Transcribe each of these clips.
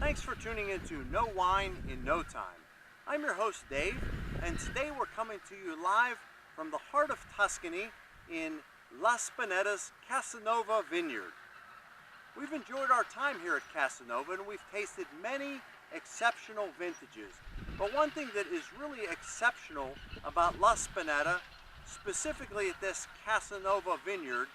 Thanks for tuning in to Know Wine in No Time. I'm your host Dave, and today we're coming to you live from the heart of Tuscany in Spinetta's Casanova vineyard. We've enjoyed our time here at Casanova and we've tasted many exceptional vintages. But one thing that is really exceptional about La Spinetta, specifically at this Casanova vineyard,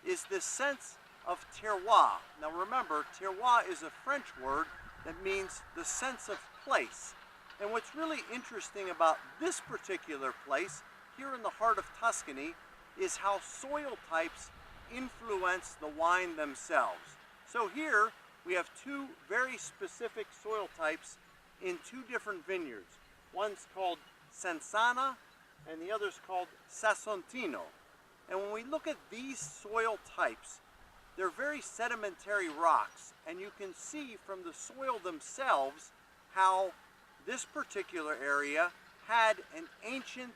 is this sense of terroir. Now remember, terroir is a French word that means the sense of place. And what's really interesting about this particular place here in the heart of Tuscany is how soil types influence the wine themselves. So here we have two very specific soil types in two different vineyards. One's called Censana and the other's called Sasontino. And when we look at these soil types, they're very sedimentary rocks, and you can see from the soil themselves how this particular area had an ancient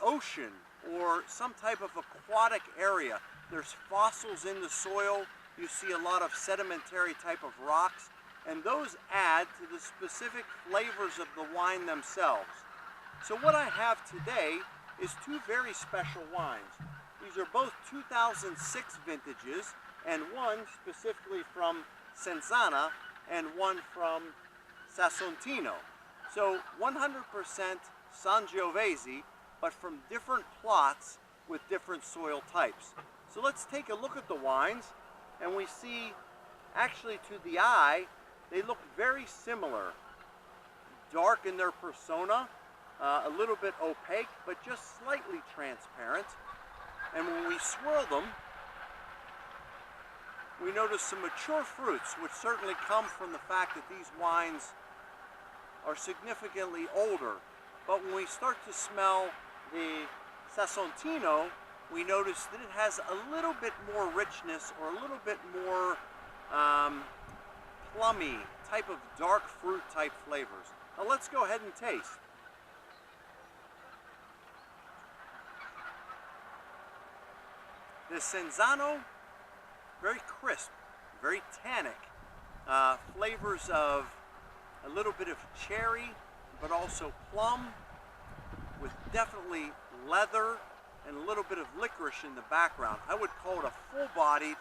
ocean or some type of aquatic area. There's fossils in the soil. You see a lot of sedimentary type of rocks, and those add to the specific flavors of the wine themselves. So what I have today is two very special wines. These are both 2006 vintages, and one specifically from Censana and one from Sasontino. So 100% Sangiovese, but from different plots with different soil types. So let's take a look at the wines, and we see, actually to the eye, they look very similar. Dark in their persona, a little bit opaque, but just slightly transparent. And when we swirl them, we notice some mature fruits, which certainly come from the fact that these wines are significantly older. But when we start to smell the Sasontino, we notice that it has a little bit more richness, or a little bit more plummy type of dark fruit type flavors. Now let's go ahead and taste. The Censano, very crisp, very tannic, flavors of a little bit of cherry, but also plum, with definitely leather and a little bit of licorice in the background. I would call it a full-bodied,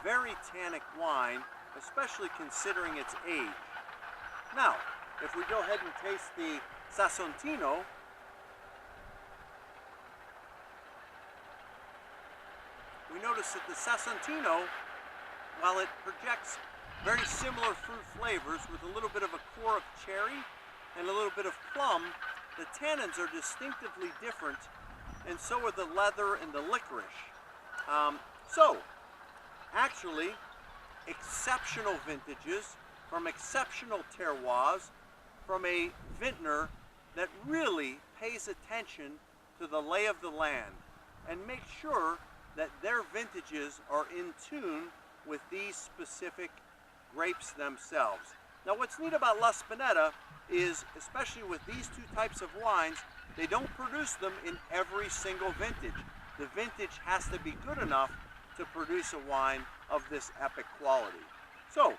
very tannic wine, especially considering its age. Now, if we go ahead and taste the Sasontino, we notice that the Sasontino, while it projects very similar fruit flavors with a little bit of a core of cherry and a little bit of plum, the tannins are distinctively different, and so are the leather and the licorice. So, actually, exceptional vintages from exceptional terroirs from a vintner that really pays attention to the lay of the land and makes sure that their vintages are in tune with these specific grapes themselves. Now what's neat about La Spinetta is, especially with these two types of wines, they don't produce them in every single vintage. The vintage has to be good enough to produce a wine of this epic quality. So,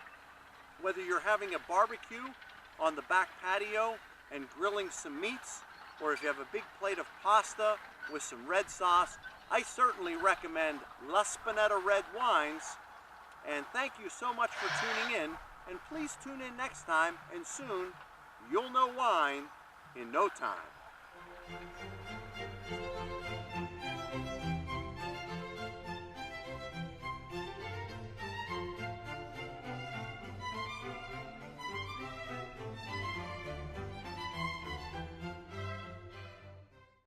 whether you're having a barbecue on the back patio and grilling some meats, or if you have a big plate of pasta with some red sauce, I certainly recommend La Spinetta red wines. And thank you so much for tuning in, and please tune in next time, and soon you'll know wine in no time.